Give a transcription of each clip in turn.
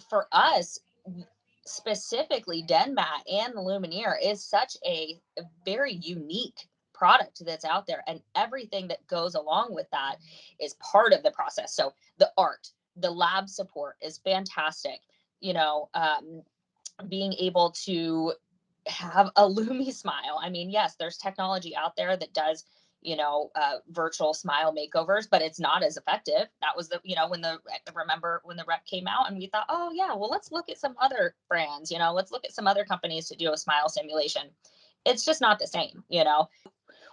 for us, specifically DenMat and the Lumineer is such a very unique product that's out there, and everything that goes along with that is part of the process. So the art, the lab support is fantastic. You know, being able to have a Lumi smile. I mean, yes, there's technology out there that does, virtual smile makeovers, but it's not as effective. That was remember when the rep came out and we thought, oh yeah, well, let's look at some other brands, let's look at some other companies to do a smile simulation. It's just not the same.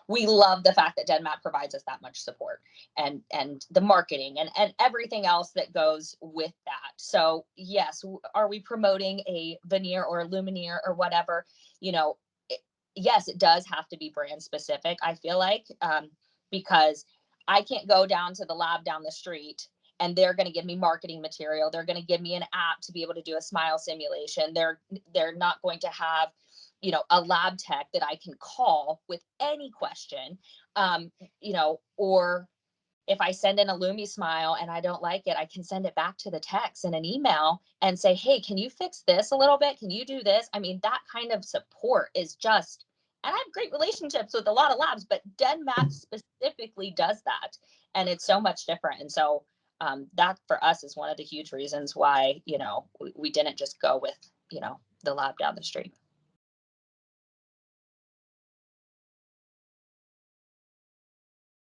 We love the fact that DenMat provides us that much support, and the marketing and everything else that goes with that. So yes, are we promoting a veneer or a lumineer or whatever? Yes, it does have to be brand specific, I feel like, because I can't go down to the lab down the street and they're going to give me marketing material. They're going to give me an app to be able to do a smile simulation. They're not going to have, a lab tech that I can call with any question, or if I send in a Lumi smile and I don't like it, I can send it back to the techs in an email and say, hey, can you fix this a little bit? Can you do this? I mean, that kind of support is just, and I have great relationships with a lot of labs, but DenMat's specifically does that. And it's so much different. And so that for us is one of the huge reasons why, we didn't just go with, the lab down the street.